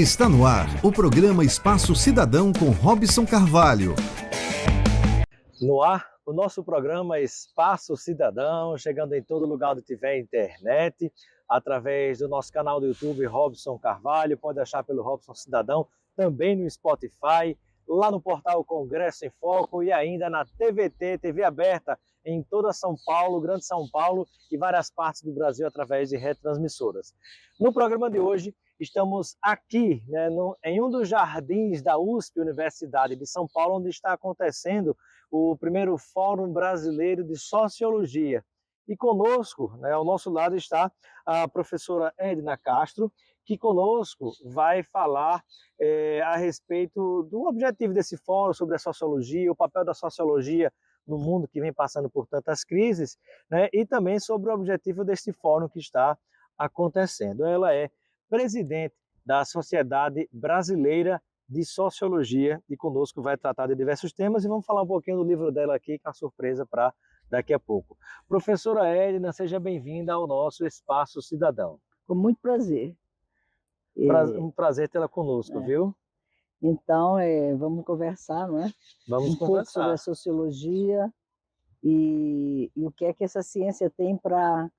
Está no ar o programa Espaço Cidadão com Robson Carvalho. No ar, o nosso programa Espaço Cidadão, chegando em todo lugar onde tiver internet, através do nosso canal do YouTube Robson Carvalho, pode achar pelo Robson Cidadão, também no Spotify, lá no portal Congresso em Foco e ainda na TVT, TV aberta, em toda São Paulo, Grande São Paulo e várias partes do Brasil através de retransmissoras. No programa de hoje, estamos aqui, em um dos jardins da USP, Universidade de São Paulo, onde está acontecendo o primeiro Fórum Brasileiro de Sociologia. E conosco, ao nosso lado, está a professora Edna Castro, que conosco vai falar a respeito do objetivo desse fórum, sobre a sociologia, o papel da sociologia no mundo que vem passando por tantas crises, e também sobre o objetivo deste fórum que está acontecendo. Ela é presidente da Sociedade Brasileira de Sociologia e conosco vai tratar de diversos temas e vamos falar um pouquinho do livro dela aqui, que é uma surpresa para daqui a pouco. Professora Edna, seja bem-vinda ao nosso Espaço Cidadão. Com muito prazer. Um prazer tê-la conosco, viu? Então, vamos conversar, não é? Vamos pouco sobre a sociologia e o que é que essa ciência tem para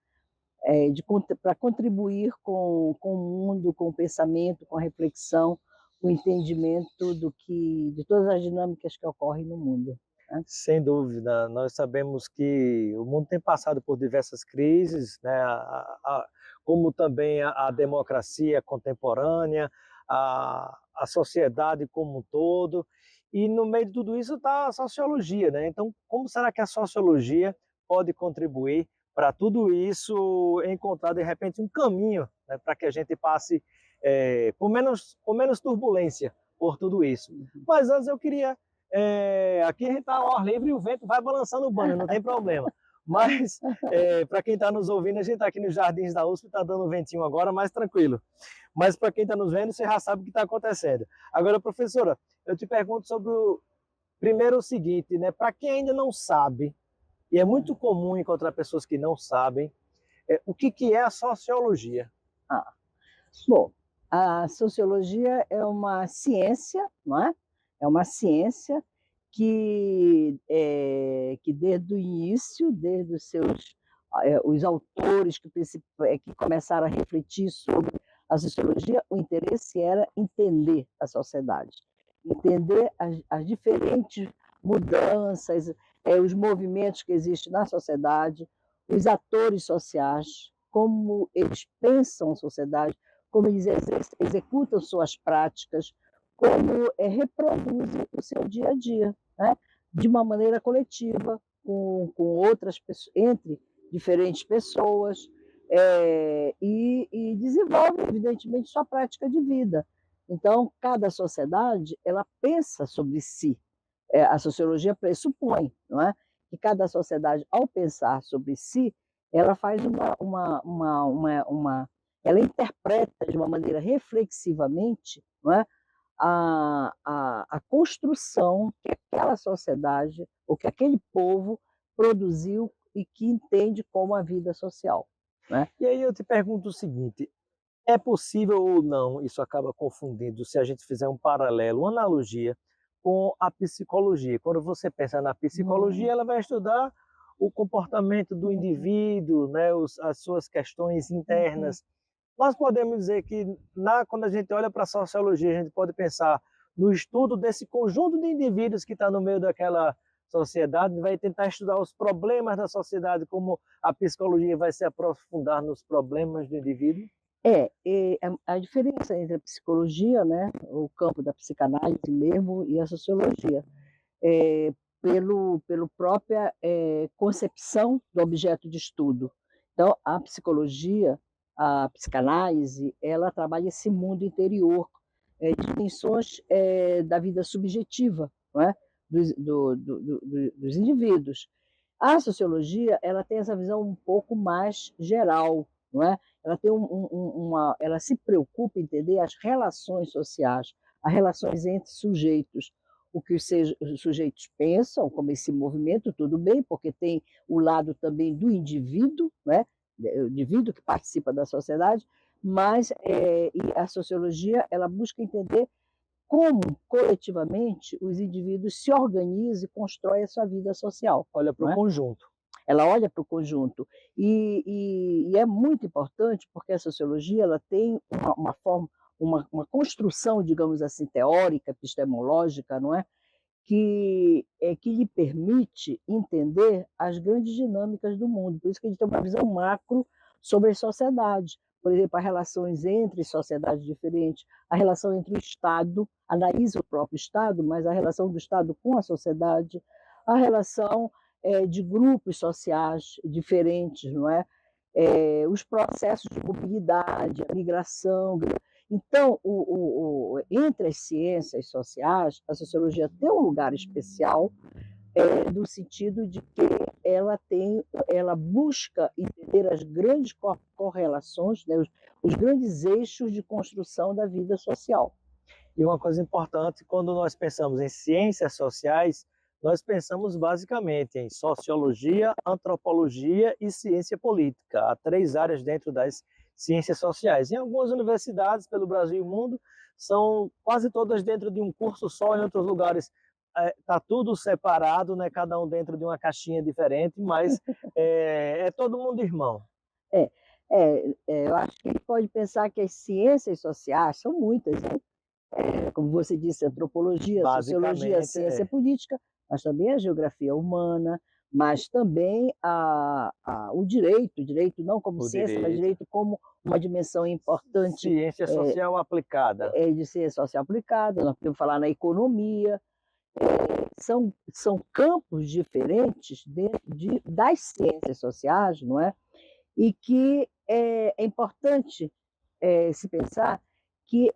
contribuir com o mundo, com o pensamento, com a reflexão, o entendimento de todas as dinâmicas que ocorrem no mundo. Né? Sem dúvida, nós sabemos que o mundo tem passado por diversas crises, como também a democracia contemporânea, a sociedade como um todo, e no meio de tudo isso está a sociologia, né? Então, como será que a sociologia pode contribuir para tudo isso, encontrar de repente um caminho, para que a gente passe com menos turbulência por tudo isso? Mas antes eu queria, aqui a gente está ao ar livre e o vento vai balançando o banner, não tem problema. Mas para quem está nos ouvindo, a gente está aqui nos jardins da USP, está dando um ventinho agora, mais tranquilo. Mas para quem está nos vendo, você já sabe o que está acontecendo. Agora, professora, eu te pergunto sobre primeiro o seguinte, para quem ainda não sabe, e é muito comum encontrar pessoas que não sabem, o que é a sociologia? Bom, a sociologia é uma ciência, não é? É uma ciência que desde o início, desde os autores que começaram a refletir sobre a sociologia, o interesse era entender a sociedade, entender as diferentes mudanças, os movimentos que existem na sociedade, os atores sociais, como eles pensam a sociedade, como eles executam suas práticas, como reproduzem o seu dia a dia, né? De uma maneira coletiva, com outras pessoas, entre diferentes pessoas, e desenvolve, evidentemente, sua prática de vida. Então, cada sociedade ela pensa sobre si. A sociologia pressupõe, não é? Que cada sociedade, ao pensar sobre si, ela faz ela interpreta de uma maneira reflexivamente, não é? A construção que aquela sociedade ou que aquele povo produziu e que entende como a vida social. Né? E aí eu te pergunto o seguinte, é possível ou não, isso acaba confundindo, se a gente fizer um paralelo, uma analogia com a psicologia. Quando você pensa na psicologia, ela vai estudar o comportamento do indivíduo, as suas questões internas. Nós podemos dizer que, quando a gente olha para a sociologia, a gente pode pensar no estudo desse conjunto de indivíduos que está no meio daquela sociedade, vai tentar estudar os problemas da sociedade, como a psicologia vai se aprofundar nos problemas do indivíduo? A diferença entre a psicologia, o campo da psicanálise mesmo, e a sociologia, pela própria concepção do objeto de estudo. Então, a psicologia, a psicanálise, ela trabalha esse mundo interior, dimensões da vida subjetiva, não é? dos indivíduos. A sociologia ela tem essa visão um pouco mais geral, não é? Ela tem ela se preocupa em entender as relações sociais, as relações entre sujeitos, o que os sujeitos pensam, como esse movimento, tudo bem, porque tem o lado também do indivíduo, né? O indivíduo que participa da sociedade, mas e a sociologia ela busca entender como coletivamente os indivíduos se organizam e constroem a sua vida social, Olha para não o é? conjunto. Ela olha para o conjunto e é muito importante porque a sociologia ela tem uma forma, uma construção, digamos assim, teórica, epistemológica, não é? Que lhe permite entender as grandes dinâmicas do mundo. Por isso que a gente tem uma visão macro sobre as sociedades. Por exemplo, as relações entre sociedades diferentes, a relação entre o Estado, analisa o próprio Estado, mas a relação do Estado com a sociedade, a relação de grupos sociais diferentes, não é? Os processos de mobilidade, a migração. Então, entre as ciências sociais, a sociologia tem um lugar especial, no sentido de que ela busca entender as grandes correlações, né, os grandes eixos de construção da vida social. E uma coisa importante, quando nós pensamos em ciências sociais, nós pensamos basicamente em sociologia, antropologia e ciência política. Há 3 áreas dentro das ciências sociais. Em algumas universidades pelo Brasil e mundo, são quase todas dentro de um curso só, em outros lugares está tudo separado, né? Cada um dentro de uma caixinha diferente, mas é todo mundo irmão. É, eu acho que ele pode pensar que as ciências sociais são muitas, né? Como você disse, antropologia, sociologia, Basicamente, ciência política, mas também a geografia humana, mas também o direito não como o ciência, mas direito. direito como uma dimensão importante Ciência social aplicada. de ciência social aplicada, nós podemos falar na economia, são campos diferentes dentro das ciências sociais, não é? E que é importante se pensar que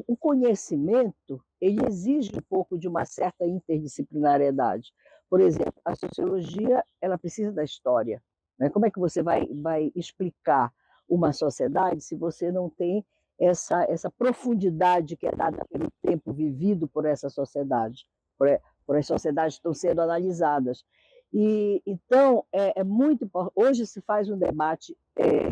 o conhecimento ele exige um pouco de uma certa interdisciplinariedade. Por exemplo, a sociologia ela precisa da história, né? Como é que você vai explicar uma sociedade se você não tem essa profundidade que é dada pelo tempo vivido por essa sociedade, por as sociedades que estão sendo analisadas? E então é muito importante. Hoje se faz um debate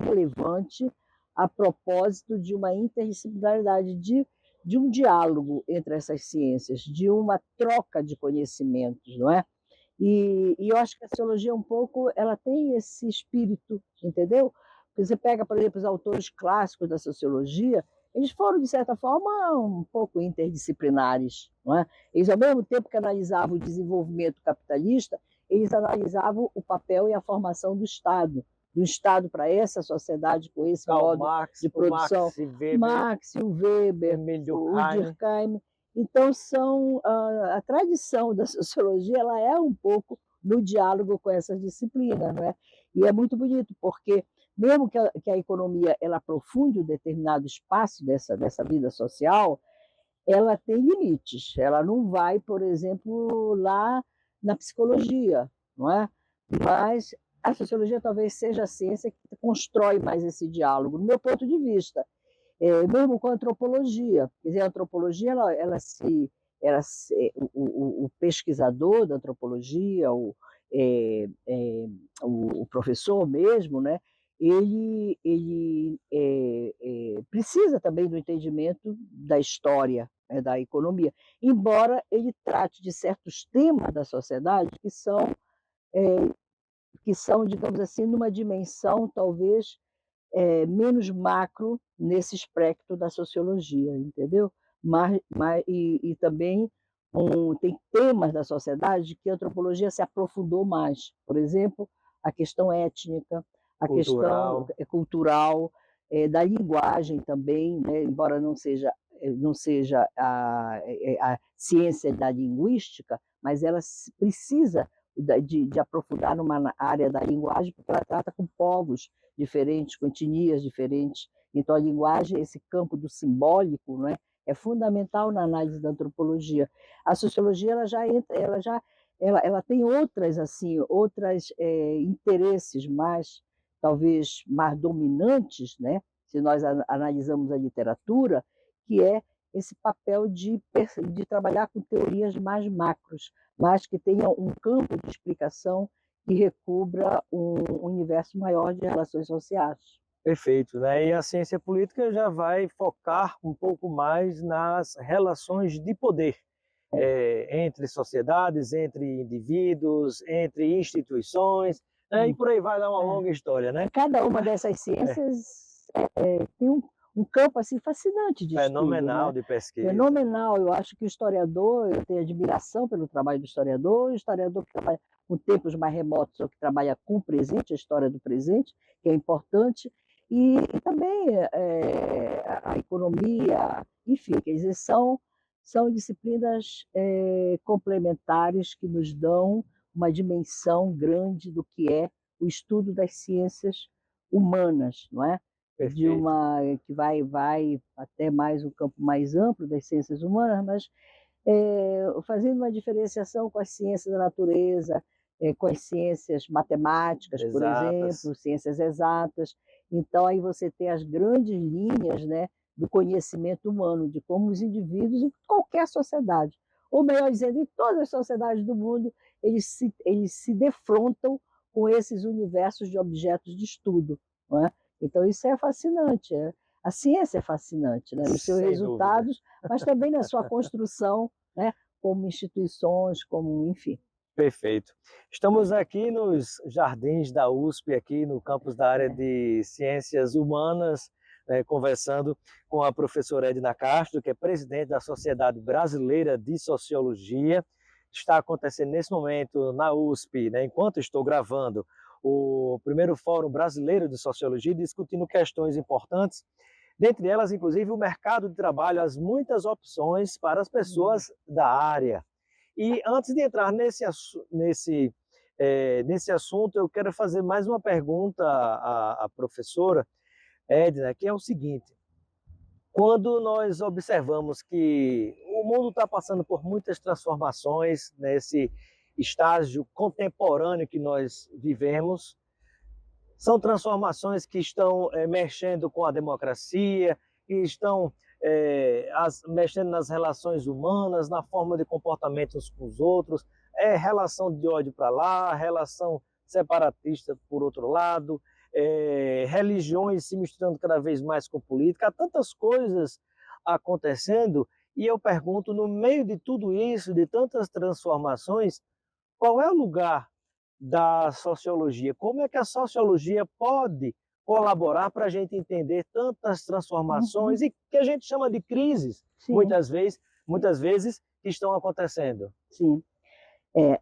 relevante a propósito de uma interdisciplinaridade, de um diálogo entre essas ciências, de uma troca de conhecimentos, não é? E eu acho que a sociologia um pouco, ela tem esse espírito, entendeu? Porque você pega, por exemplo, os autores clássicos da sociologia, eles foram, de certa forma, um pouco interdisciplinares, não é? Eles, ao mesmo tempo que analisavam o desenvolvimento capitalista, eles analisavam o papel e a formação do Estado para essa sociedade com esse Karl modo Marx, de o produção. Max Weber, Marx, o Weber, Emile o Durkheim. Durkheim. Então, a tradição da sociologia ela é um pouco no diálogo com essas disciplinas, não é? E é muito bonito, porque mesmo que a economia ela aprofunde um determinado espaço dessa vida social, ela tem limites. Ela não vai, por exemplo, lá na psicologia, não é? Mas a sociologia talvez seja a ciência que constrói mais esse diálogo, no meu ponto de vista. Mesmo com a antropologia. Quer dizer, a antropologia, o pesquisador da antropologia, o professor mesmo, né, ele precisa também do entendimento da história, né, da economia, embora ele trate de certos temas da sociedade que são, digamos assim, numa dimensão talvez menos macro nesse espectro da sociologia, entendeu? E também tem temas da sociedade que a antropologia se aprofundou mais. Por exemplo, a questão étnica, a questão Cultural. cultural, da linguagem também, né? Embora não seja a ciência da linguística, mas ela precisa de aprofundar numa área da linguagem, porque ela trata com povos diferentes, com etnias diferentes. Então, a linguagem, esse campo do simbólico, não é? É fundamental na análise da antropologia. A sociologia ela já entra, ela tem outras interesses mais, talvez mais dominantes, né? Se nós analisamos a literatura, que é esse papel de trabalhar com teorias mais macros, mas que tenham um campo de explicação que recubra um universo maior de relações sociais. Perfeito, né? E a ciência política já vai focar um pouco mais nas relações de poder, É, entre sociedades, entre indivíduos, entre instituições, né? E hum, por aí vai dar uma é. longa história, né? E cada uma Mas dessas é ciências tem um campo assim fascinante de estudo, fenomenal né? de pesquisa. Fenomenal. Eu acho que o historiador, eu tenho admiração pelo trabalho do historiador, o historiador que trabalha com tempos mais remotos ou que trabalha com o presente, a história do presente, que é importante, e também a economia, enfim, quer dizer, são disciplinas complementares que nos dão uma dimensão grande do que é o estudo das ciências humanas, não é? De Perfeito. uma que vai até mais um campo mais amplo das ciências humanas, mas fazendo uma diferenciação com as ciências da natureza, com as ciências matemáticas, por Exatas. exemplo, ciências exatas. Então, aí você tem as grandes linhas, né, do conhecimento humano, de como os indivíduos, em qualquer sociedade, ou melhor dizendo, em todas as sociedades do mundo, eles se defrontam com esses universos de objetos de estudo. Não é? Então, isso é fascinante. A ciência é fascinante, né, nos seus Sem dúvida. resultados, mas também na sua construção, né, como instituições, como, enfim. Perfeito. Estamos aqui nos jardins da USP, aqui no campus da área É. de Ciências Humanas, conversando com a professora Edna Castro, que é presidente da Sociedade Brasileira de Sociologia. Está acontecendo nesse momento na USP, né, enquanto estou gravando, o primeiro Fórum Brasileiro de Sociologia, discutindo questões importantes, dentre elas, inclusive, o mercado de trabalho, as muitas opções para as Uhum. pessoas da área. E antes de entrar nesse assunto, eu quero fazer mais uma pergunta à professora Edna, que é o seguinte: quando nós observamos que o mundo está passando por muitas transformações nesse estágio contemporâneo que nós vivemos, são transformações que estão mexendo com a democracia, que estão mexendo nas relações humanas, na forma de comportamento uns com os outros, relação de ódio para lá, relação separatista por outro lado, religiões se misturando cada vez mais com política, há tantas coisas acontecendo, e eu pergunto, no meio de tudo isso, de tantas transformações, qual é o lugar da sociologia? Como é que a sociologia pode colaborar para a gente entender tantas transformações Uhum. e que a gente chama de crises, Sim, muitas vezes que estão acontecendo? sim.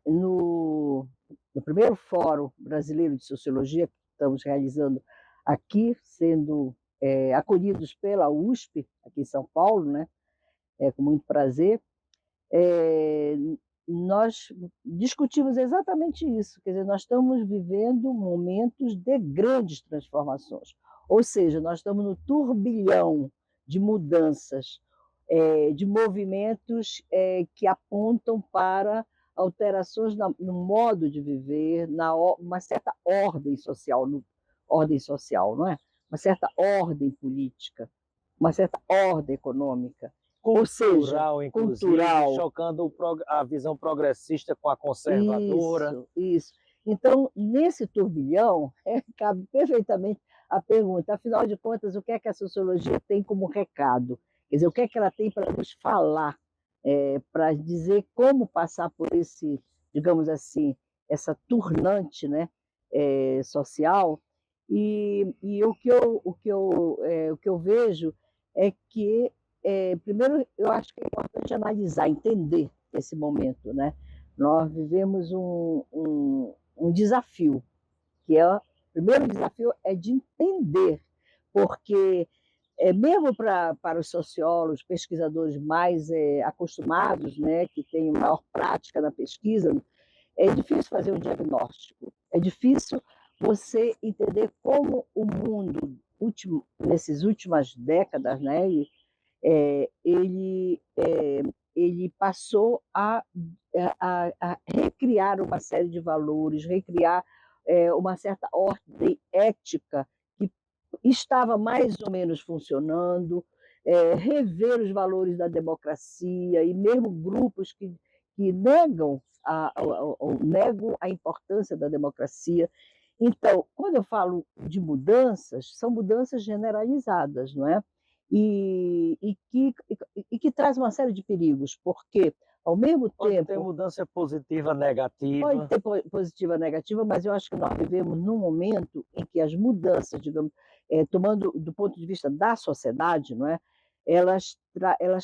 No primeiro Fórum Brasileiro de Sociologia, que estamos realizando aqui, sendo acolhidos pela USP, aqui em São Paulo, né, com muito prazer, eh, nós discutimos exatamente isso. Quer dizer, nós estamos vivendo momentos de grandes transformações, ou seja, nós estamos no turbilhão de mudanças, de movimentos que apontam para alterações no modo de viver, uma certa ordem social, não é? Uma certa ordem política, uma certa ordem econômica, ou seja, Cultural, inclusive, cultural. chocando a visão progressista com a conservadora. Isso, isso. Então, nesse turbilhão, cabe perfeitamente a pergunta, afinal de contas, o que é que a sociologia tem como recado? Quer dizer, o que é que ela tem para nos falar, para dizer como passar por esse, digamos assim, essa turnante, né, social. E o que eu vejo é que, primeiro, eu acho que é importante analisar, entender esse momento, né? Nós vivemos um desafio, que o primeiro desafio é de entender, porque mesmo para os sociólogos, pesquisadores mais acostumados, né, que têm maior prática na pesquisa, é difícil fazer um diagnóstico, é difícil você entender como o mundo, nessas últimas décadas, né, ele, ele passou a recriar uma série de valores, recriar uma certa ordem ética que estava mais ou menos funcionando, rever os valores da democracia e mesmo grupos que negam negam a importância da democracia. Então, quando eu falo de mudanças, são mudanças generalizadas, não é? E que traz uma série de perigos, porque, ao mesmo Pode ter tempo, mudança positiva, pode negativa. ter positiva, negativa, mas eu acho que nós vivemos num momento em que as mudanças, digamos, tomando do ponto de vista da sociedade, não é? Elas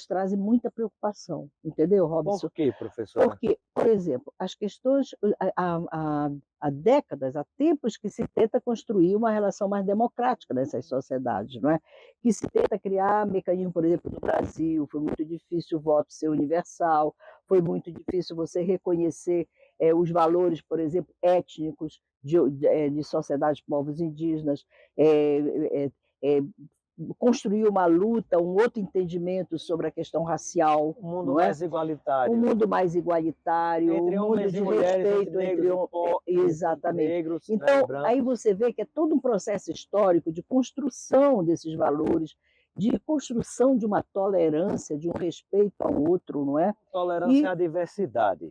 trazem muita preocupação, entendeu, Robson? Por quê, professora? Porque, por exemplo, as questões, há décadas, há tempos que se tenta construir uma relação mais democrática nessas sociedades, não é? Que se tenta criar mecanismo, por exemplo, no Brasil, foi muito difícil o voto ser universal, foi muito difícil você reconhecer os valores, por exemplo, étnicos de sociedades de povos indígenas, eh, eh, construir uma luta, um outro entendimento sobre a questão racial, Um mundo não é? mais Um igualitário, mundo mais igualitário, um entre mundo homens e de mulheres, entre respeito negros entre e entre exatamente. negros, né, e Então, aí brancos. você vê que é todo um processo histórico de construção desses valores, de construção de uma tolerância, de um respeito ao outro, não é? Tolerância E à diversidade.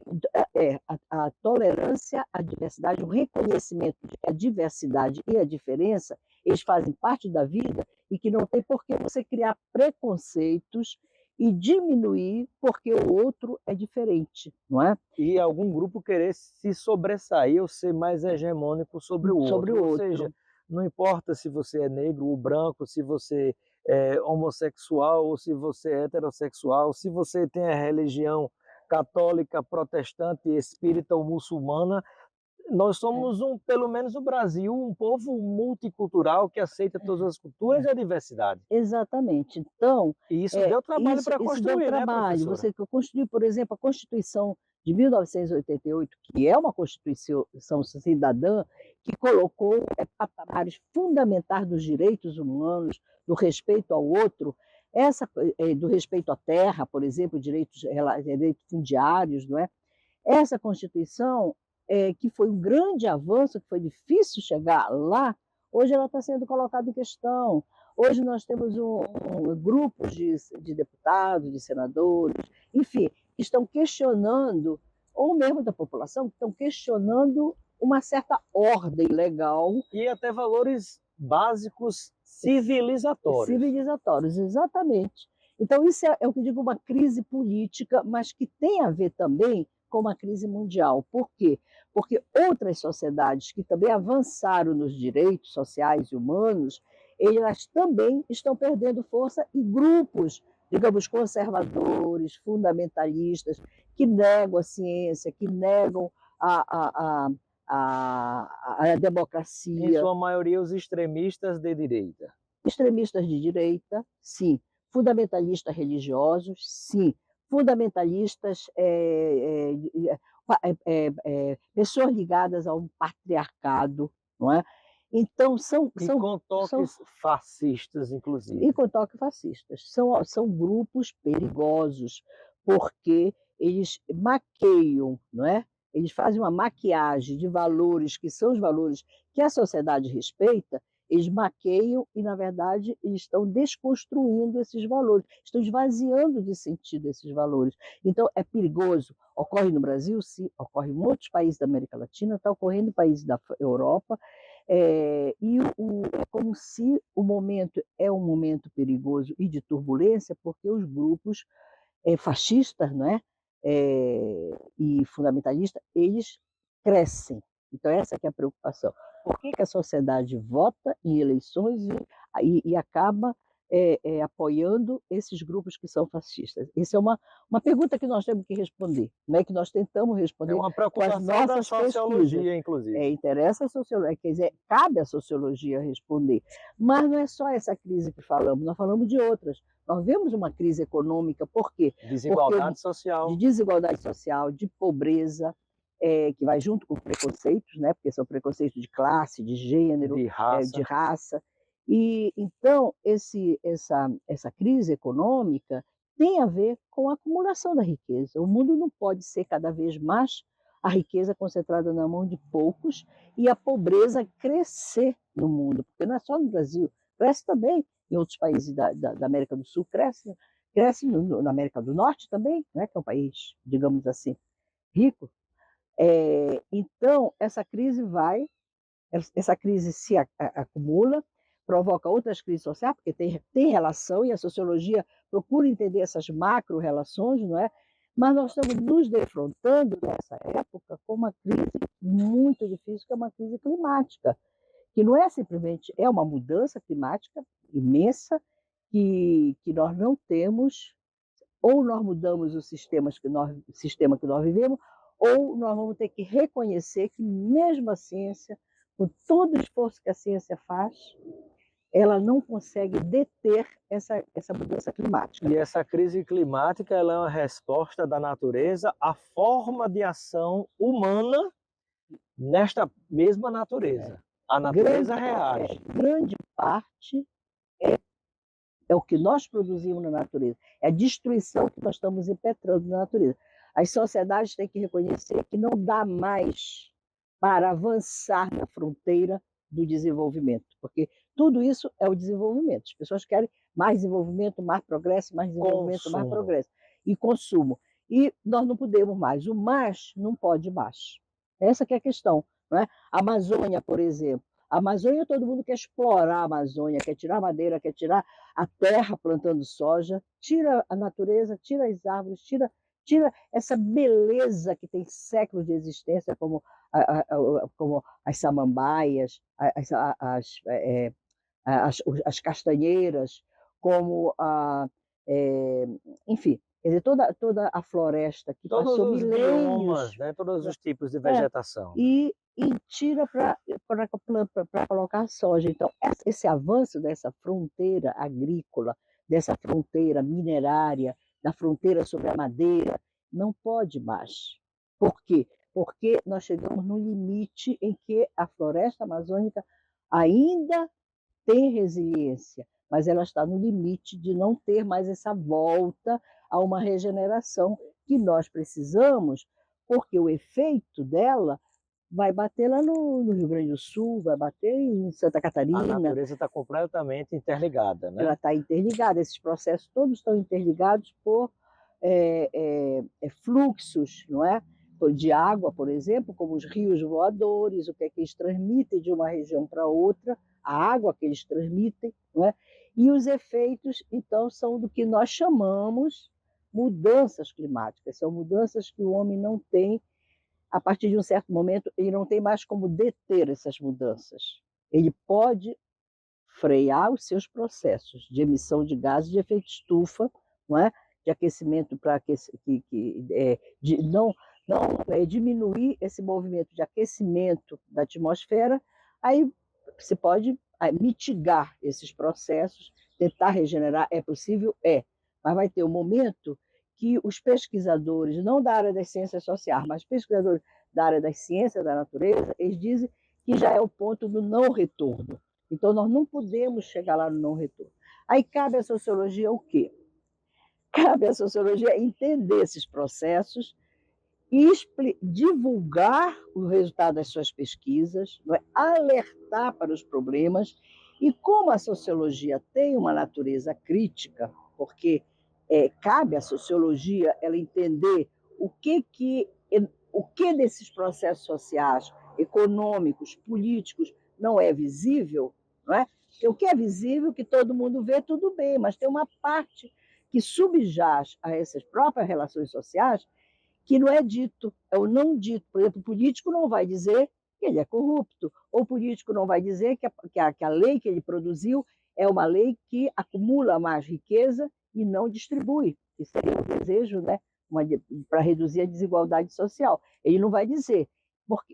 a tolerância à diversidade, o reconhecimento de que a diversidade e a diferença, eles fazem parte da vida e que não tem por que você criar preconceitos e diminuir porque o outro é diferente, não é? E algum grupo querer se sobressair ou ser mais hegemônico sobre o Sobre outro. o Ou seja, outro. não importa se você é negro ou branco, se você é homossexual ou se você é heterossexual, se você tem a religião católica, protestante, espírita ou muçulmana, nós É, somos pelo menos no Brasil, um povo multicultural que aceita todas as culturas é. e a diversidade. Exatamente. Então, E isso deu trabalho para isso deu construir, né, trabalho. professora? Você construiu, por exemplo, a Constituição de 1988, que é uma Constituição cidadã, que colocou patamares fundamentais dos direitos humanos, do respeito ao outro, do respeito à terra, por exemplo, direitos fundiários, não é? Essa Constituição, que foi um grande avanço, que foi difícil chegar lá, hoje ela está sendo colocada em questão. Hoje nós temos grupos de deputados, de senadores, enfim, que estão questionando, ou mesmo da população, que estão questionando uma certa ordem legal E até valores básicos civilizatórios. civilizatórios, exatamente. Então, isso é o que eu digo, uma crise política, mas que tem a ver também com uma crise mundial. Por quê? Porque outras sociedades que também avançaram nos direitos sociais e humanos, elas também estão perdendo força e grupos, digamos, conservadores, fundamentalistas, que negam a ciência, que negam a, a, a Em democracia, sua maioria, os extremistas de direita. extremistas de direita, sim. Fundamentalistas religiosos, sim. Fundamentalistas, pessoas ligadas a um patriarcado, não é? Então, E com são toques fascistas, e inclusive. com toques fascistas. São grupos perigosos, porque eles maqueiam, não é? Eles fazem uma maquiagem de valores que são os valores que a sociedade respeita, eles maqueiam e, na verdade, eles estão desconstruindo esses valores, estão esvaziando de sentido esses valores. Então, é perigoso. Ocorre no Brasil, sim, ocorre em outros países da América Latina, está ocorrendo em países da Europa, é como se o momento é um momento perigoso e de turbulência, porque os grupos fascistas, não é? E fundamentalistas, eles crescem. Então, essa que é a preocupação. Por que a sociedade vota em eleições e acaba apoiando esses grupos que são fascistas? Essa é uma pergunta que nós temos que responder, né? Que nós tentamos É responder uma com as preocupação da nossas pesquisas. sociologia, inclusive. Interessa a sociologia, quer dizer, cabe à sociologia responder. Mas não é só essa crise que falamos, nós falamos de outras. Nós vemos uma crise econômica, por quê? Porque Desigualdade de social, desigualdade social, de pobreza, que vai junto com preconceitos, né? Porque são preconceitos de classe, de gênero, de de raça. raça. E então essa crise econômica tem a ver com a acumulação da riqueza. O mundo não pode ser cada vez mais a riqueza concentrada na mão de poucos e a pobreza crescer no mundo, porque não é só no Brasil, cresce também em outros países da América do Sul, cresce na América do Norte também, né, que é um país, digamos assim, rico. Então, essa crise vai essa crise se acumula, provoca outras crises sociais, porque tem relação, e a sociologia procura entender essas macro-relações, não é? Mas nós estamos nos defrontando nessa época com uma crise muito difícil, que é uma crise climática, que não é simplesmente, é uma mudança climática imensa, que nós não temos, ou nós mudamos os sistemas sistema que nós vivemos, ou nós vamos ter que reconhecer que mesmo a ciência, com todo o esforço que a ciência faz, ela não consegue deter essa mudança climática. E essa crise climática, ela é uma resposta da natureza à forma de ação humana nesta mesma natureza. A natureza reage. Grande parte é o que nós produzimos na natureza, é a destruição que nós estamos impetrando na natureza. As sociedades têm que reconhecer que não dá mais para avançar na fronteira do desenvolvimento, porque tudo isso é o desenvolvimento. As pessoas querem mais desenvolvimento, mais progresso, mais desenvolvimento, Consumo. mais progresso. E consumo. E nós não podemos mais. O mais não pode mais. Essa que é a questão. Não é? A Amazônia, por exemplo. A Amazônia, todo mundo quer explorar a Amazônia, quer tirar madeira, quer tirar a terra plantando soja, tira a natureza, tira as árvores, tira essa beleza que tem séculos de existência, como as samambaias, as castanheiras, como enfim, quer dizer, toda a floresta que Todos passou os milênios, biomas, né? Todos os tipos de vegetação. e tira para colocar soja. Então, esse avanço dessa fronteira agrícola, dessa fronteira minerária, da fronteira sobre a madeira, não pode mais. Por quê? Porque nós chegamos no limite em que a floresta amazônica ainda tem resiliência, mas ela está no limite de não ter mais essa volta a uma regeneração que nós precisamos, porque o efeito dela vai bater lá no Rio Grande do Sul, vai bater em Santa Catarina. A natureza está completamente interligada, né? Ela está interligada, esses processos todos estão interligados por fluxos, não é? De água, por exemplo, como os rios voadores, o que é que eles transmitem de uma região para outra, a água que eles transmitem, não é? E os efeitos, então, são do que nós chamamos mudanças climáticas, são mudanças que o homem não tem, a partir de um certo momento, ele não tem mais como deter essas mudanças. Ele pode frear os seus processos de emissão de gases de efeito estufa, não é? De aquecimento para diminuir esse movimento de aquecimento da atmosfera, aí se pode mitigar esses processos, tentar regenerar, é possível? É, mas vai ter um momento que os pesquisadores, não da área das ciências sociais, mas pesquisadores da área das ciências da natureza, eles dizem que já é o ponto do não retorno. Então, nós não podemos chegar lá no não retorno. Aí cabe à sociologia o quê? Cabe à sociologia entender esses processos e divulgar o resultado das suas pesquisas, não é? Alertar para os problemas. E como a sociologia tem uma natureza crítica, porque cabe à sociologia ela entender o que desses processos sociais, econômicos, políticos, não é visível, não é? Porque o que é visível, que todo mundo vê, tudo bem, mas tem uma parte que subjaz a essas próprias relações sociais que não é dito, é o não dito. Por exemplo, o político não vai dizer que ele é corrupto, ou o político não vai dizer que a lei que ele produziu é uma lei que acumula mais riqueza e não distribui. Isso seria um desejo, né, para reduzir a desigualdade social. Ele não vai dizer.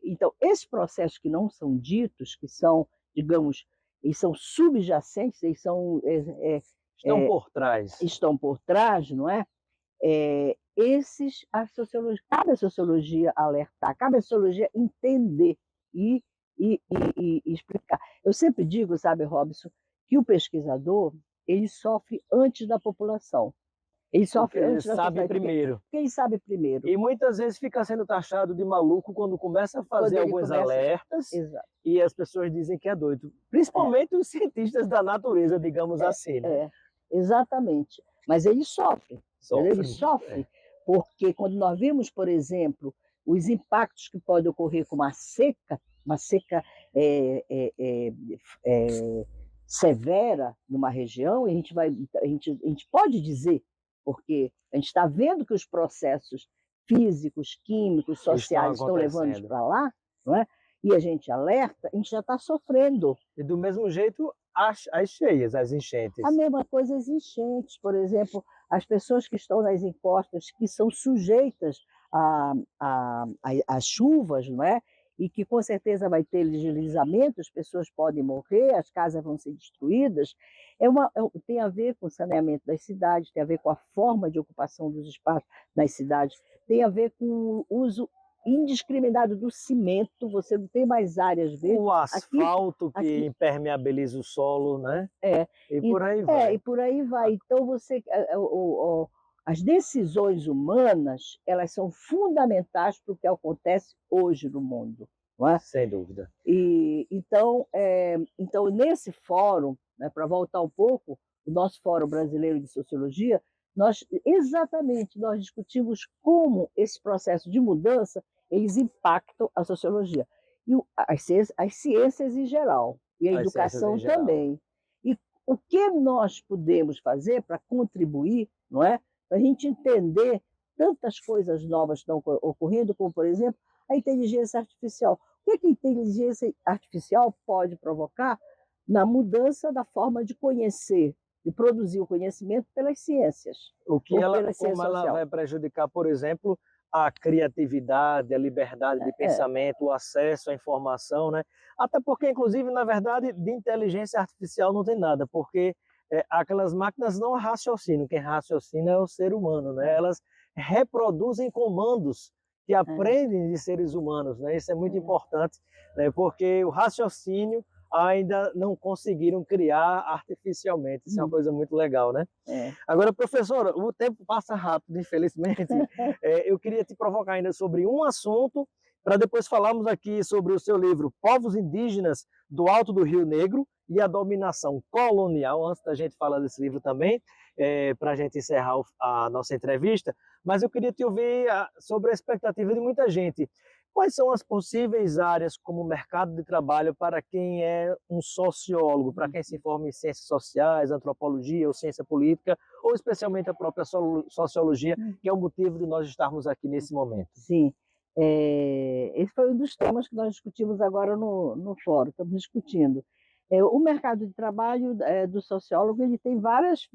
Então, esses processos que não são ditos, que são, digamos, eles são subjacentes, eles são... Estão por trás. Estão por trás, não é? Cabe à sociologia alertar, cabe à sociologia entender e explicar. Eu sempre digo, sabe, Robson, que o pesquisador ele sofre antes da população. Ele sofre antes da sabe primeiro. Porque ele sabe primeiro. E muitas vezes fica sendo taxado de maluco quando começa a fazer alguns alertas. Exato. E as pessoas dizem que é doido. Principalmente os cientistas da natureza, digamos assim. Né? Exatamente. Mas ele sofre. Ele sofre. Porque quando nós vimos, por exemplo, os impactos que podem ocorrer com uma seca é, é, é, é, severa numa região, e a gente pode dizer, porque a gente está vendo que os processos físicos, químicos, Estão sociais estão levando acontecendo. para lá, não é? E a gente alerta, a gente já está sofrendo. E do mesmo jeito, as cheias, as A enchentes. mesma coisa as enchentes, por exemplo, as pessoas que estão nas encostas, que são sujeitas às chuvas, não é? E que com certeza vai ter deslizamento, as pessoas podem morrer, as casas vão ser destruídas. Tem a ver com o saneamento das cidades, tem a ver com a forma de ocupação dos espaços nas cidades, tem a ver com o uso indiscriminado do cimento, você não tem mais áreas verdes. O Aqui, asfalto que aqui impermeabiliza o solo, né? é, E por aí e vai. por aí vai. Então as decisões humanas, elas são fundamentais para o que acontece hoje no mundo, não é? Sem dúvida. E então nesse fórum, né, para voltar um pouco, o nosso Fórum Brasileiro de Sociologia, nós discutimos como esse processo de mudança eles impactam a sociologia e as ciências em geral e a As ciências em educação geral. também. E o que nós podemos fazer para contribuir, não é? Para a gente entender tantas coisas novas que estão ocorrendo, como, por exemplo, a inteligência artificial. O que a inteligência artificial pode provocar na mudança da forma de conhecer, de produzir o conhecimento pelas ciências, ou pelas ciências Como ela sociais? vai prejudicar, por exemplo, a criatividade, a liberdade de É, pensamento, o acesso à informação, né? Até porque, inclusive, na verdade, de inteligência artificial não tem nada, porque aquelas máquinas não raciocinam, quem raciocina é o ser humano, né? é, Elas reproduzem comandos que é, aprendem de seres humanos, né? Isso é muito é. importante, né? Porque o raciocínio ainda não conseguiram criar artificialmente. Isso é uma Hum, coisa muito legal, né? é. Agora, professora, o tempo passa rápido, infelizmente. Eu queria te provocar ainda sobre um assunto, para depois falarmos aqui sobre o seu livro Povos Indígenas do Alto do Rio Negro e a Dominação Colonial, antes da gente falar desse livro também, para a gente encerrar a nossa entrevista, mas eu queria te ouvir sobre a expectativa de muita gente. Quais são as possíveis áreas como mercado de trabalho para quem é um sociólogo, para quem se forma em ciências sociais, antropologia ou ciência política, ou especialmente a própria sociologia, que é o motivo de nós estarmos aqui nesse momento? Sim, esse foi um dos temas que nós discutimos agora no fórum, estamos discutindo. O mercado de trabalho, do sociólogo, ele tem várias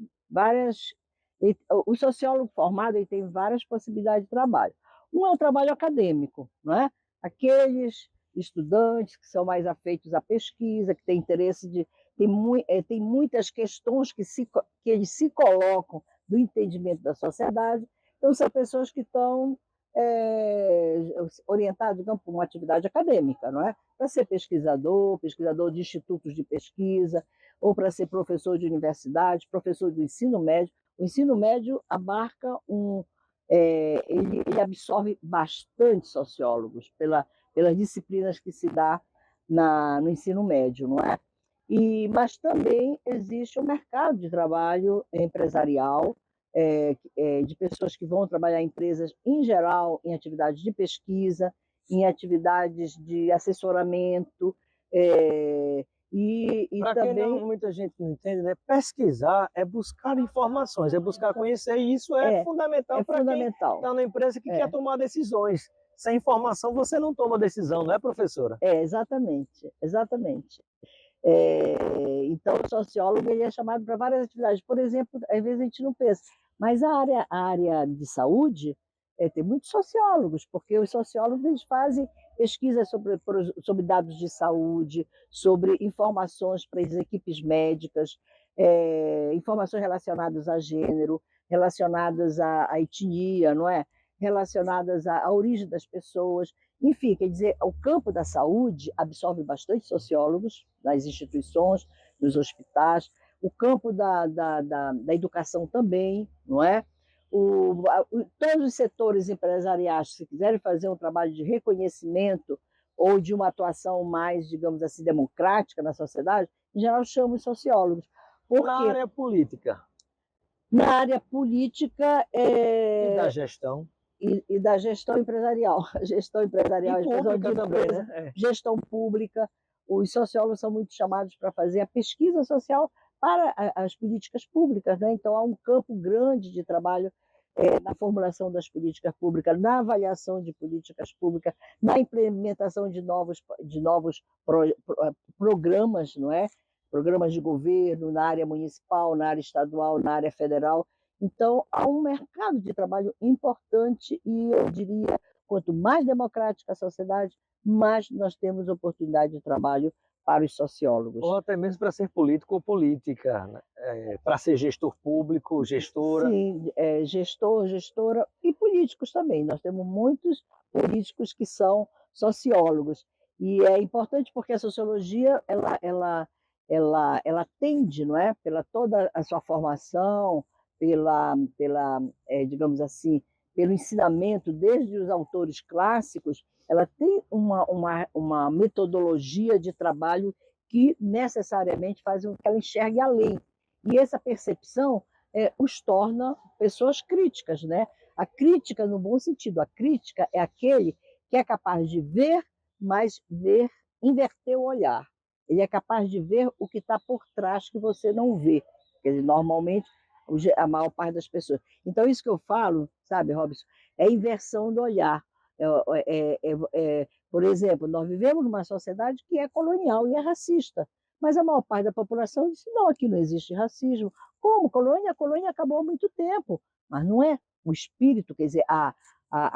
o sociólogo formado, ele tem várias possibilidades de trabalho. Um é o trabalho acadêmico, não é? Aqueles estudantes que são mais afeitos à pesquisa, que têm interesse tem muitas questões que eles se colocam do entendimento da sociedade, então são pessoas que estão orientado, digamos, para uma atividade acadêmica, não é? Para ser pesquisador de institutos de pesquisa, ou para ser professor de universidade, professor do ensino médio. O ensino médio abarca ele absorve bastante sociólogos pelas disciplinas que se dá no ensino médio, não é? Mas também existe o mercado de trabalho empresarial, de pessoas que vão trabalhar em empresas, em geral, em atividades de pesquisa, em atividades de assessoramento, e Para quem também muita gente não entende, né? Pesquisar é buscar informações, é buscar conhecer, e isso é é, fundamental é para quem fundamental. está na empresa que quer É, tomar decisões. Sem informação você não toma decisão, não é, professora? exatamente, exatamente. Então, o sociólogo ele é chamado para várias atividades. Por exemplo, às vezes a gente não pensa, mas a área de saúde tem muitos sociólogos, porque os sociólogos eles fazem pesquisas sobre dados de saúde, sobre informações para as equipes médicas, informações relacionadas a gênero, relacionadas à etnia, não é? Relacionadas à origem das pessoas. Enfim, quer dizer, o campo da saúde absorve bastante sociólogos nas instituições, nos hospitais, o campo da educação também, não é? Todos os setores empresariais, se quiserem fazer um trabalho de reconhecimento ou de uma atuação mais, digamos assim, democrática na sociedade, em geral chamam os sociólogos. Na Porque área política na área política e da gestão, e da gestão empresarial, gestão e empresarial, pública também, né? gestão pública, os sociólogos são muito chamados para fazer a pesquisa social para as políticas públicas, né? Então há um campo grande de trabalho na formulação das políticas públicas, na avaliação de políticas públicas, na implementação de novos programas, não é? Programas de governo na área municipal, na área estadual, na área federal. Então, há um mercado de trabalho importante e, eu diria, quanto mais democrática a sociedade, mais nós temos oportunidade de trabalho para os sociólogos. Ou até mesmo para ser político ou política, né? Para ser gestor público, gestora. Sim, gestor, gestora e políticos também. Nós temos muitos políticos que são sociólogos. E é importante porque a sociologia ela tende, não é, pela toda a sua formação, digamos assim, pelo ensinamento desde os autores clássicos, ela tem uma metodologia de trabalho que necessariamente faz com que ela enxergue além. E essa percepção os torna pessoas críticas, né? A crítica no bom sentido, a crítica é aquele que é capaz de ver, mas inverter o olhar. Ele é capaz de ver o que está por trás que você não vê. Quer dizer, normalmente, a maior parte das pessoas. Então, isso que eu falo, sabe, Robson, é inversão do olhar. Por exemplo, nós vivemos numa sociedade que é colonial e é racista, mas a maior parte da população diz, não, aqui não existe racismo. Como? A colônia acabou há muito tempo, mas não é o espírito, quer dizer, a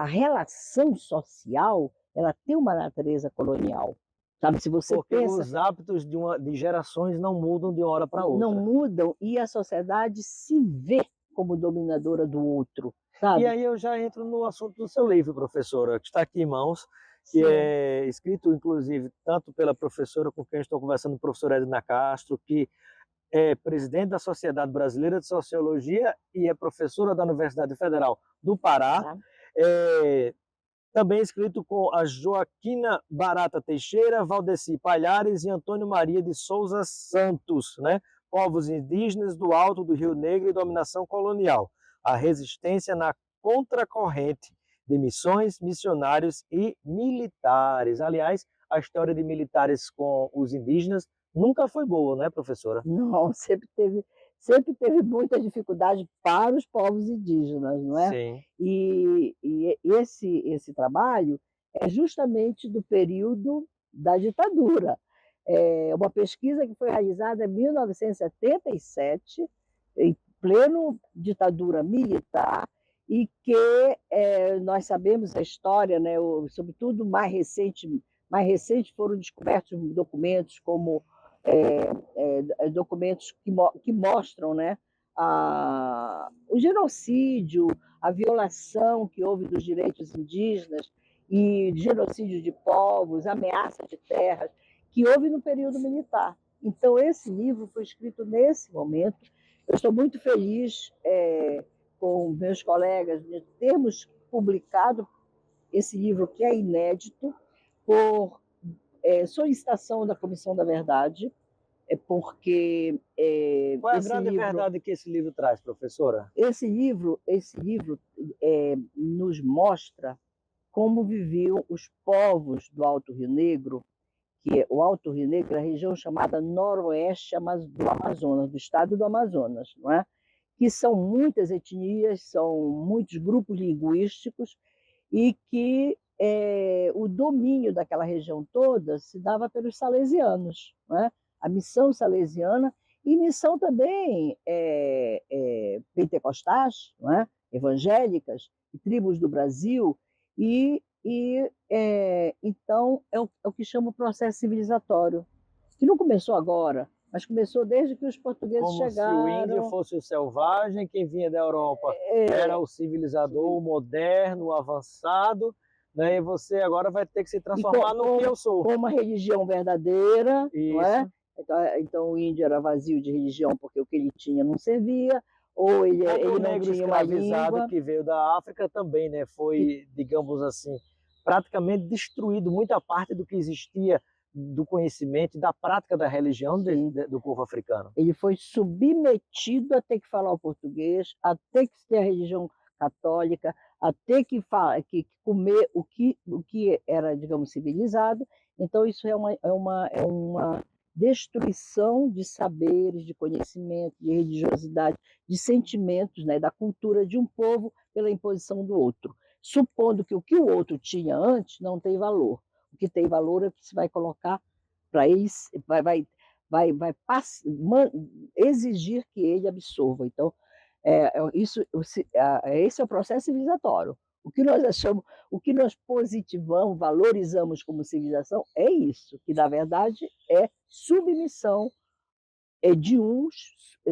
relação social, ela tem uma natureza colonial. Sabe, se você Porque pensa, os hábitos de gerações não mudam de uma hora para outra. não mudam e a sociedade se vê como dominadora do outro, sabe? E aí eu já entro no assunto do seu livro, professora, que está aqui em mãos, que Sim. é escrito, inclusive, tanto pela professora com quem eu estou conversando, a professora Edna Castro, que é presidente da Sociedade Brasileira de Sociologia e é professora da Universidade Federal do Pará. Tá. Também escrito com a Joaquina Barata Teixeira, Valdeci Palhares e Antônio Maria de Souza Santos, né? Povos indígenas do Alto do Rio Negro e dominação colonial. A resistência na contracorrente de missões, missionários e militares. Aliás, a história de militares com os indígenas nunca foi boa, né, professora? Não, sempre teve muita dificuldade para os povos indígenas, não é? Sim. E esse trabalho é justamente do período da ditadura. É uma pesquisa que foi realizada em 1977, em pleno ditadura militar, e que nós sabemos a história, né, sobretudo mais recente foram descobertos documentos como documentos que mostram, né, o genocídio, a violação que houve dos direitos indígenas e genocídio de povos, ameaça de terras, que houve no período militar. Então, esse livro foi escrito nesse momento. Eu estou muito feliz com meus colegas de termos publicado esse livro, que é inédito, por solicitação da Comissão da Verdade, porque qual é a grande verdade que esse livro traz, professora? Esse livro nos mostra como viviam os povos do Alto Rio Negro, que o Alto Rio Negro é a região chamada Noroeste do Amazonas, do estado do Amazonas, não é? Que são muitas etnias, são muitos grupos linguísticos e que o domínio daquela região toda se dava pelos salesianos, não é? A missão salesiana e missão também pentecostais, não é? Evangélicas, e tribos do Brasil, então é o que chama o processo civilizatório, que não começou agora, mas começou desde que os portugueses chegaram. Como se o índio fosse o selvagem, quem vinha da Europa era o civilizador, o moderno, o avançado, né? E você agora vai ter que se transformar no que eu sou. Com uma religião verdadeira, isso. Não é? Então o índio era vazio de religião porque o que ele tinha não servia, ou ele não tinha uma língua. Que veio da África também, né? Foi, digamos assim, praticamente destruído muita parte do que existia do conhecimento e da prática da religião do povo africano. Ele foi submetido a ter que falar o português, a ter que ter a religião católica, a ter que comer o que era, digamos, civilizado. Então isso é uma destruição de saberes, de conhecimento, de religiosidade, de sentimentos, né, da cultura de um povo pela imposição do outro, supondo que o outro tinha antes não tem valor. O que tem valor é o que se vai colocar para ele, exigir que ele absorva. Então, esse é o processo civilizatório. O que nós achamos, o que nós positivamos, valorizamos como civilização é isso, que na verdade é submissão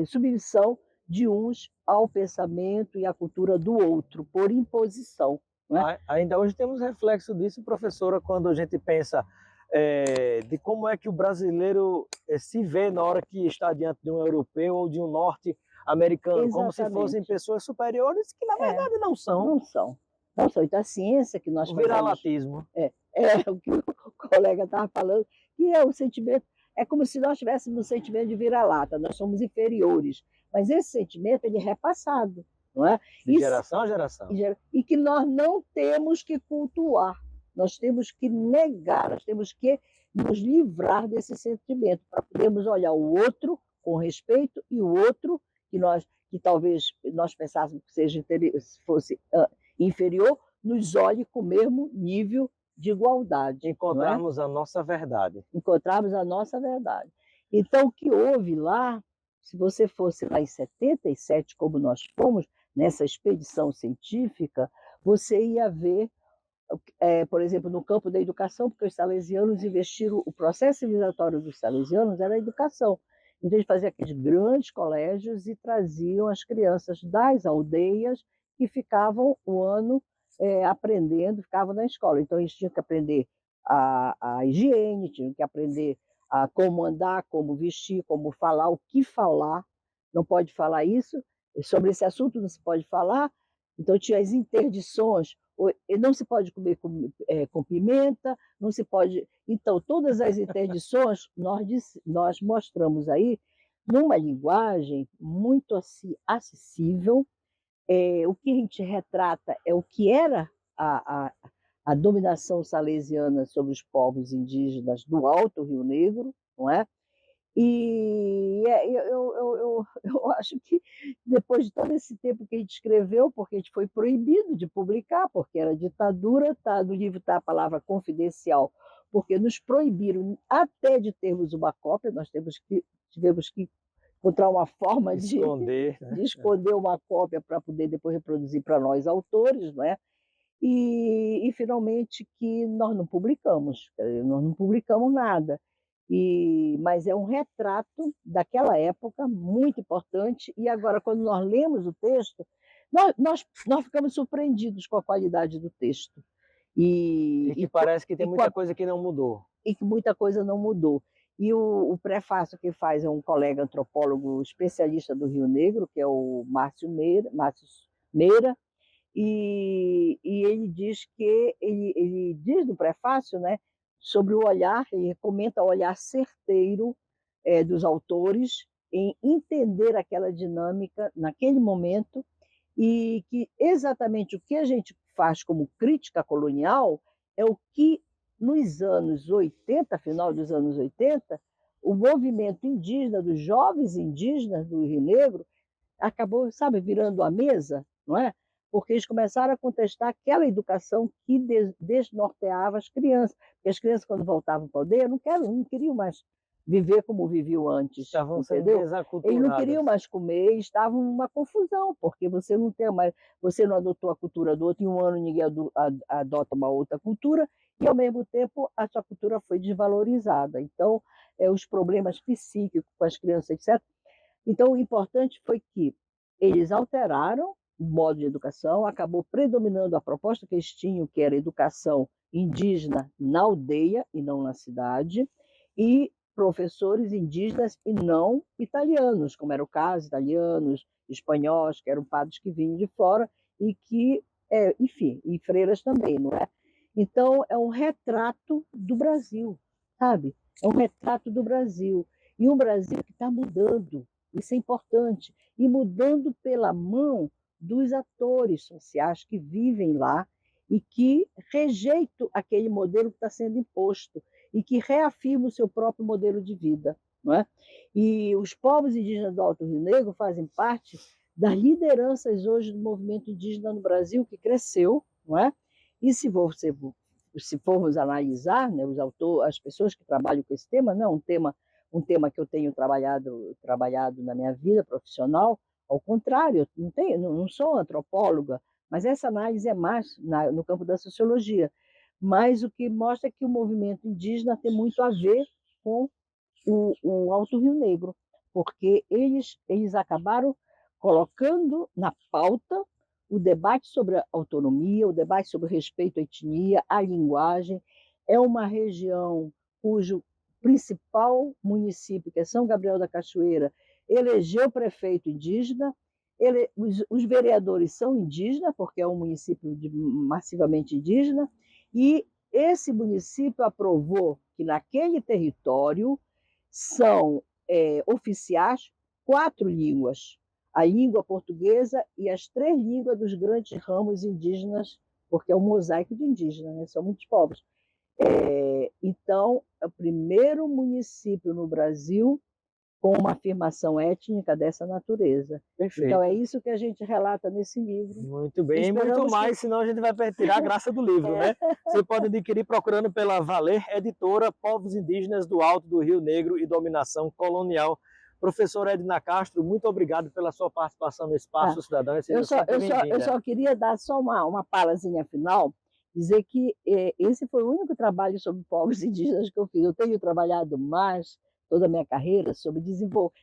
submissão de uns ao pensamento e à cultura do outro, por imposição. Não é? Ainda hoje temos reflexo disso, professora, quando a gente pensa de como é que o brasileiro se vê na hora que está diante de um europeu ou de um norte-americano, como se fossem pessoas superiores, que na verdade não são. Não são. Não são. Então a ciência que nós fazemos... O viralatismo. É o que o colega estava falando, que é o sentimento, é como se nós tivéssemos um sentimento de vira-lata, nós somos inferiores, mas esse sentimento ele é repassado, não é? De geração a geração. E que nós não temos que cultuar, nós temos que negar, nós temos que nos livrar desse sentimento, para podermos olhar o outro com respeito e o outro que talvez nós pensássemos que fosse inferior, nos olhe com o mesmo nível de igualdade. Encontrarmos a nossa verdade. Encontrarmos a nossa verdade. Então, o que houve lá, se você fosse lá em 77, como nós fomos, nessa expedição científica, você ia ver, por exemplo, no campo da educação, porque os salesianos investiram, o processo civilizatório dos salesianos era a educação. Então, eles faziam aqueles grandes colégios e traziam as crianças das aldeias que ficavam o ano aprendendo, ficavam na escola. Então, eles tinham que aprender a higiene, tinham que aprender a como andar, como vestir, como falar, o que falar. Não pode falar isso, sobre esse assunto não se pode falar. Então, tinha as interdições, não se pode comer com pimenta, não se pode... Então, todas as interdições nós mostramos aí numa linguagem muito assim, acessível. O que a gente retrata é o que era a dominação salesiana sobre os povos indígenas do Alto Rio Negro, não é? E eu acho que depois de todo esse tempo que a gente escreveu, porque a gente foi proibido de publicar, porque era ditadura, no livro está a palavra confidencial, porque nos proibiram até de termos uma cópia, nós tivemos que encontrar uma forma de esconder uma cópia para poder depois reproduzir para nós autores, não é? E finalmente que nós não publicamos nada. Mas é um retrato daquela época muito importante, e agora quando nós lemos o texto, nós ficamos surpreendidos com a qualidade do texto. E que parece que tem muita coisa que não mudou. E que muita coisa não mudou. E o prefácio que faz é um colega antropólogo especialista do Rio Negro, que é o Márcio Meira, e ele diz que, ele diz no prefácio, né, sobre o olhar, ele comenta o olhar certeiro dos autores em entender aquela dinâmica naquele momento, e que exatamente o que a gente faz como crítica colonial é o que nos anos 80, final dos anos 80, o movimento indígena, dos jovens indígenas do Rio Negro, acabou, sabe, virando a mesa, não é? Porque eles começaram a contestar aquela educação que desnorteava as crianças. Porque as crianças, quando voltavam para a aldeia, não queriam mais viver como viviam antes. Estavam sendo desaculturadas. Eles não queriam mais comer, estavam numa confusão, porque você não adotou a cultura do outro, em um ano ninguém adota uma outra cultura, e ao mesmo tempo a sua cultura foi desvalorizada. Então, os problemas psíquicos com as crianças, etc. Então, o importante foi que eles alteraram o modo de educação, acabou predominando a proposta que eles tinham, que era educação indígena na aldeia e não na cidade, e professores indígenas e não italianos, como era o caso, italianos, espanhóis, que eram padres que vinham de fora, e que, enfim, e freiras também, não é? Então, é um retrato do Brasil, sabe? É um retrato do Brasil. E um Brasil que está mudando, isso é importante, e mudando pela mão dos atores sociais que vivem lá e que rejeitam aquele modelo que está sendo imposto. e que reafirma o seu próprio modelo de vida, não é? E os povos indígenas do Alto Rio Negro fazem parte das lideranças hoje do movimento indígena no Brasil, que cresceu, não é? E se formos analisar, né, as pessoas que trabalham com esse tema, não é um tema que eu tenho trabalhado na minha vida profissional, ao contrário, não sou antropóloga, mas essa análise é mais no campo da sociologia. Mas o que mostra é que o movimento indígena tem muito a ver com o Alto Rio Negro, porque eles acabaram colocando na pauta o debate sobre a autonomia, o debate sobre o respeito à etnia, à linguagem. É uma região cujo principal município, que é São Gabriel da Cachoeira, elegeu prefeito indígena. Os vereadores são indígenas, porque é um município massivamente indígena, e esse município aprovou que naquele território são oficiais 4 línguas, a língua portuguesa e as 3 línguas dos grandes ramos indígenas, porque é um mosaico de indígenas, né? São muitos povos. Então, é o primeiro município no Brasil com uma afirmação étnica dessa natureza. Perfeito. Então, é isso que a gente relata nesse livro. Muito bem, e muito mais, senão a gente vai tirar a graça do livro, né? Você pode adquirir procurando pela Valer Editora, Povos Indígenas do Alto do Rio Negro e Dominação Colonial. Professora Edna Castro, muito obrigado pela sua participação no Espaço Cidadão. Eu só queria dar só uma falazinha final, dizer que esse foi o único trabalho sobre povos indígenas que eu fiz. Eu tenho trabalhado mais toda a minha carreira sobre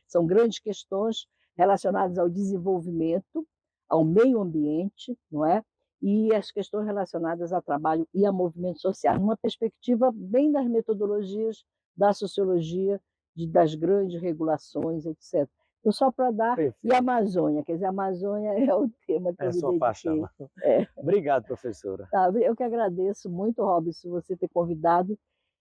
são grandes questões relacionadas ao desenvolvimento, ao meio ambiente, não é? E as questões relacionadas a trabalho e a movimentos sociais, numa perspectiva bem das metodologias da sociologia, das grandes regulações, etc. Então, só para dar... Perfeito. E a Amazônia, quer dizer, a Amazônia é o tema que eu me dediquei. Sua paixão. Obrigado, professora. Eu que agradeço muito, Robson, você ter convidado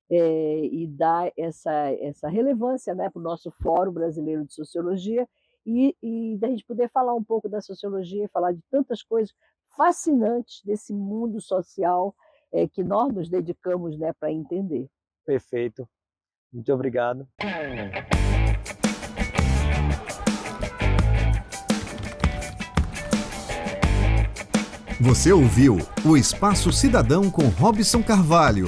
e dar essa relevância, né, para o nosso Fórum Brasileiro de Sociologia e da gente poder falar um pouco da sociologia e falar de tantas coisas fascinantes desse mundo social que nós nos dedicamos, né, para entender. Perfeito. Muito obrigado. Você ouviu o Espaço Cidadão com Robson Carvalho.